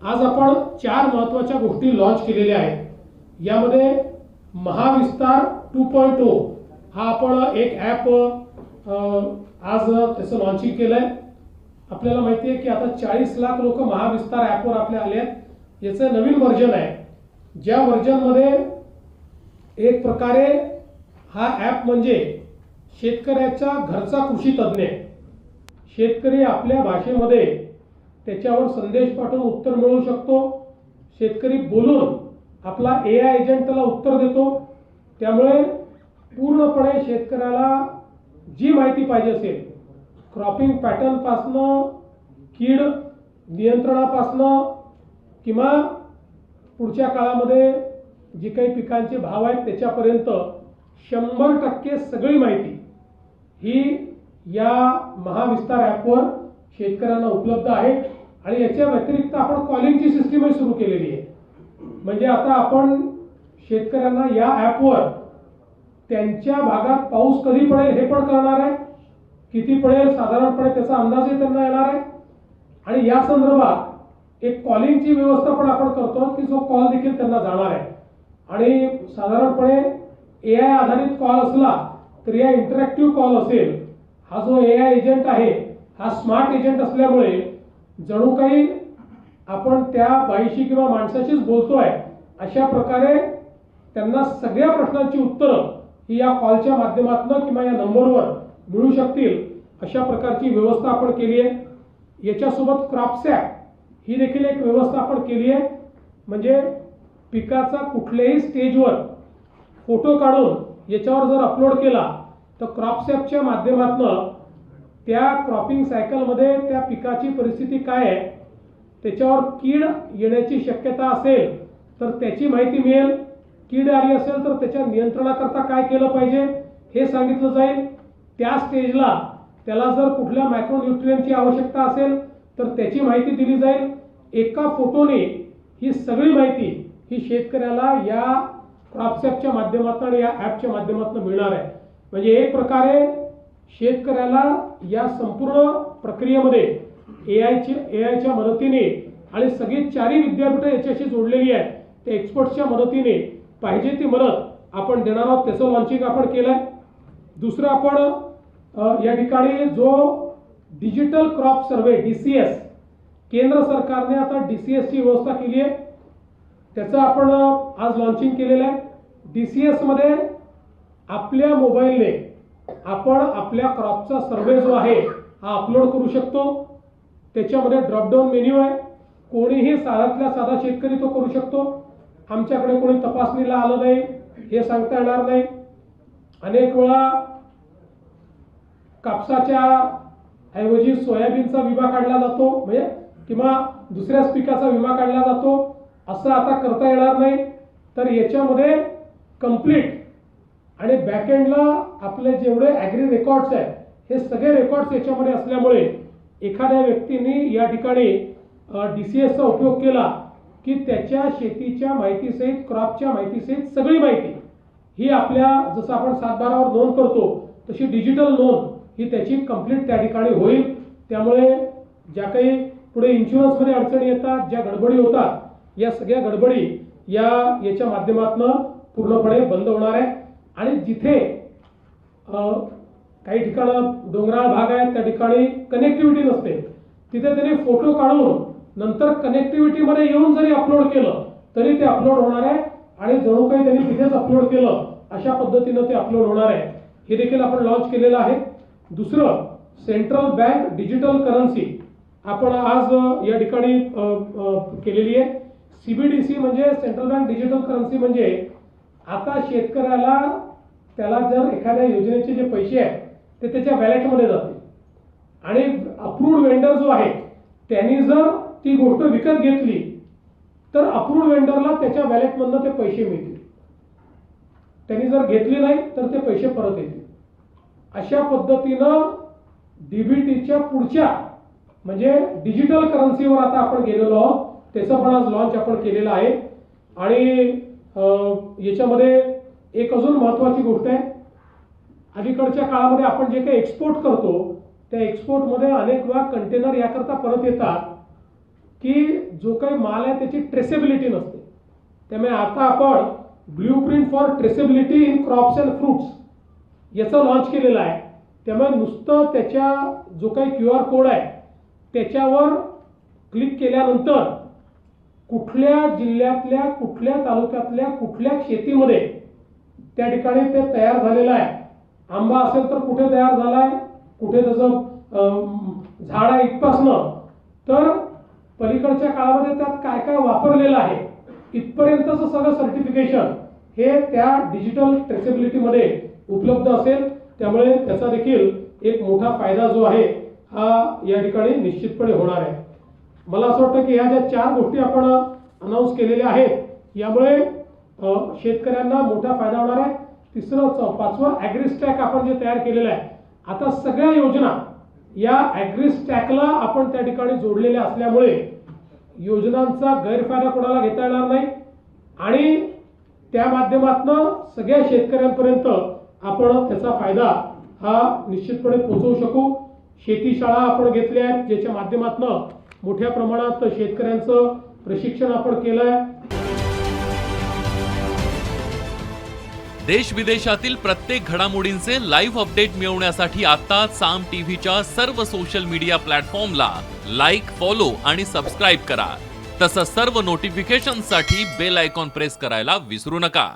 आज आपण 4 महत्त्वाच्या गोष्टी लॉन्च केलेल्या आहेत। यामध्ये महाविस्तार 2.0 हा आपण एक ॲप आज त्याचं लॉन्चिंग केलंय। आपल्याला माहिती आहे की आता 40 लाख लोक महाविस्तार ॲपवर आपले आले आहेत। याचं नवीन व्हर्जन आहे, ज्या व्हर्जनमध्ये एक प्रकारे हा ॲप म्हणजे शेतकऱ्याचा घरचा कृषी तज्ञ, शेतकरी आपल्या भाषेमध्ये त्याच्यावर संदेश पाठवून उत्तर मिळवू शकतो। शेतकरी बोलून आपला AI एजंट त्याला उत्तर देतो। त्यामुळे पूर्णपणे शेतकऱ्याला जी माहिती पाहिजे असेल, क्रॉपिंग पॅटर्न पासनं, कीड नियंत्रणापासनं किंवा पुढच्या काळामध्ये जी काही पिकांचे भाव आहेत त्याच्यापर्यंत 100% सगळी माहिती ही या महाविस्तार ॲपवर शेतकऱ्यांना उपलब्ध आहे। आणि याच्या व्यतिरिक्त आपण कॉलिंगची सिस्टीमही सुरू केलेली आहे। म्हणजे आता आपण शेतकऱ्यांना या ॲपवर त्यांच्या भागात पाऊस कधी पडेल हे पण कळणार आहे, किती पडेल साधारणपणे त्याचा अंदाजही त्यांना येणार आहे। आणि या संदर्भात एक कॉलिंगची व्यवस्था पण आपण करतो की जो कॉल देखील त्यांना जाणार आहे। आणि साधारणपणे AI आधारित कॉल असला तर या इंटरॅक्टिव्ह कॉल असेल, हा जो AI एजंट आहे हा स्मार्ट एजंट असल्यामुळे जणू काही आपण त्या बाईशी किंवा माणसाशीच बोलतोय अशा प्रकारे त्यांना सगळ्या प्रश्नांची उत्तरं ही या कॉलच्या माध्यमातून किंवा या नंबरवर मिळू शकतील अशा प्रकारची व्यवस्था आपण केली आहे। याच्यासोबत क्रॉपसॅप ही देखील एक व्यवस्था आपण केली आहे। म्हणजे पिकाचा कुठल्याही स्टेजवर फोटो काढून याच्यावर जर अपलोड केला तर क्रॉपसॅपच्या माध्यमातून त्या क्रॉपिंग सायकलमध्ये त्या पिकाची परिस्थिती काय आहे, त्याच्यावर कीड येण्याची शक्यता असेल तर त्याची माहिती मिळेल, कीड आली असेल तर त्याच्या नियंत्रणाकरता काय केलं पाहिजे हे सांगितलं जाईल। त्या स्टेजला त्याला जर कुठल्या मायक्रोन्यूट्रिएंटची आवश्यकता असेल तर त्याची माहिती दिली जाईल। एका फोटोने ही सगळी माहिती ही शेतकऱ्याला या क्रॉपसॅपच्या माध्यमातून आणि या ॲपच्या माध्यमातून मिळणार आहे। म्हणजे एक प्रकारे शेतकऱ्याला या संपूर्ण प्रक्रियेमध्ये AIच्या मदतीने आणि सगळी 4 विद्यापीठं याच्याशी जोडलेली आहेत, त्या एक्सपर्ट्सच्या मदतीने पाहिजे ती मदत आपण देणार आहोत। त्याचं लॉन्चिंग आपण केलंय। दुसरं आपण या ठिकाणी जो डिजिटल क्रॉप सर्वे DCS, केंद्र सरकारने आता DCSची व्यवस्था केली आहे, त्याचं आपण आज लॉन्चिंग केलेलं आहे। DCS मध्ये आपल्या मोबाईलने आपण आपल्या क्रॉपचा सर्वे जो आहे हा अपलोड करू शकतो। त्याच्यामध्ये ड्रॉपडाऊन मेन्यू आहे, कोणीही साधातल्या साधा शेतकरी तो करू शकतो। आमच्याकडे कोणी तपासणीला आलं नाही हे सांगता येणार नाही। अनेक वेळा कापसाच्या ऐवजी सोयाबीनचा विमा काढला जातो, म्हणजे किंवा दुसऱ्याच पिकाचा विमा काढला जातो, असं आता करता येणार नाही। तर याच्यामध्ये कंप्लीट आणि बॅकएंडला आपले जेवढे ॲग्री रेकॉर्ड्स आहेत हे सगळे रेकॉर्ड्स याच्यामध्ये असल्यामुळे एखाद्या व्यक्तीने या ठिकाणी DCSचा उपयोग केला की त्याच्या शेतीच्या माहितीसहित, क्रॉपच्या माहितीसहित सगळी माहिती ही आपल्या, जसं आपण 7/12वर नोंद करतो तशी डिजिटल नोंद ही त्याची कंप्लीट त्या ठिकाणी होईल। त्यामुळे ज्या काही पुढे इन्शुरन्समध्ये अडचणी येतात, ज्या गडबडी होतात, या सगळ्या गडबडी याच्या माध्यमातून पूर्णपणे बंद होणार आहे। आणि जिथे काही ठिकाणं डोंगराळ भाग आहेत त्या ठिकाणी कनेक्टिव्हिटी नसते, तिथे त्यांनी फोटो काढून नंतर कनेक्टिव्हिटीमध्ये येऊन जरी अपलोड केलं तरी ते अपलोड होणार आहे। आणि जणू काही त्यांनी तिथेच अपलोड केलं अशा पद्धतीनं ते अपलोड होणार आहे। हे देखील आपण लॉन्च केलेलं आहे। दुसरं, सेंट्रल बँक डिजिटल करन्सी आपण आज या ठिकाणी केलेली आहे। CBDC म्हणजे सेंट्रल बँक डिजिटल करन्सी म्हणजे आता शेतकऱ्याला त्याला जर एखाद्या योजनेचे जे पैसे आहेत ते त्याच्या वॅलेटमध्ये जातील आणि अप्रूव्ड वेंडर जो आहे त्यांनी जर ती गोष्ट विकत घेतली तर अप्रूव्ड वेंडरला त्याच्या वॅलेटमधनं ते पैसे मिळतील, त्यांनी जर घेतली नाही तर ते पैसे परत येतील। अशा पद्धतीनं DBTच्या पुढच्या म्हणजे डिजिटल करन्सीवर आता आपण गेलेलो आहोत, त्याचं पण आज लॉन्च आपण केलेलं आहे। आणि याच्यामध्ये एक अजून महत्त्वाची गोष्ट आहे, अलीकडच्या काळामध्ये आपण जे काही एक्सपोर्ट करतो त्या एक्सपोर्टमध्ये अनेक वेळा कंटेनर याकरता परत येतात की जो काही माल आहे त्याची ट्रेसेबिलिटी नसते. त्यामुळे आता आपण blueprint for traceability in crops and fruits याचं लॉन्च केलेलं आहे. त्यामुळे नुसतं त्याच्या जो काही QR कोड आहे त्याच्यावर क्लिक केल्यानंतर कुठल्या जिल्ह्यातल्या कुठल्या तालुक्यातल्या कुठल्या शेतीमध्ये त्या ठिकाणी ते तयार झालेलं आहे. आंबा असेल तर कुठे तयार झाला आहे, कुठे त्याचं झाड आहे इथपासनं तर पलीकडच्या काळामध्ये त्यात काय काय वापरलेलं आहे इथपर्यंतचं सगळं सर्टिफिकेशन हे त्या डिजिटल ट्रेसेबिलिटीमध्ये उपलब्ध असेल. त्यामुळे त्याचा देखील एक मोठा फायदा जो आहे हा या ठिकाणी निश्चितपणे होणार आहे. मला असं वाटतं की ह्या ज्या 4 गोष्टी आपण अनाऊन्स केलेल्या आहेत यामुळे शेतकऱ्यांना मोठा फायदा होणार आहे. तिसरं 5वं ॲग्रीस्टॅक आपण जे तयार केलेलं आहे, आता सगळ्या योजना या ॲग्रीस्टॅकला आपण त्या ठिकाणी जोडलेल्या असल्यामुळे योजनांचा गैरफायदा कोणाला घेता येणार नाही आणि त्या माध्यमातून सगळ्या शेतकऱ्यांपर्यंत आपण त्याचा फायदा हा निश्चितपणे पोहोचवू शकू. शेती शाळा आपण घेतल्या आहेत ज्याच्या माध्यमातून मोठ्या प्रमाणात शेतकऱ्यांचं प्रशिक्षण आपण केलं आहे. देश विदेशातील प्रत्येक घडामोडींचे लाईव्ह अपडेट मिळवण्यासाठी आता साम टीव्हीच्या सर्व सोशल मीडिया प्लॅटफॉर्मला लाईक, फॉलो आणि सबस्क्राईब करा. तसंच सर्व नोटिफिकेशनसाठी बेल आयकॉन प्रेस करायला विसरू नका.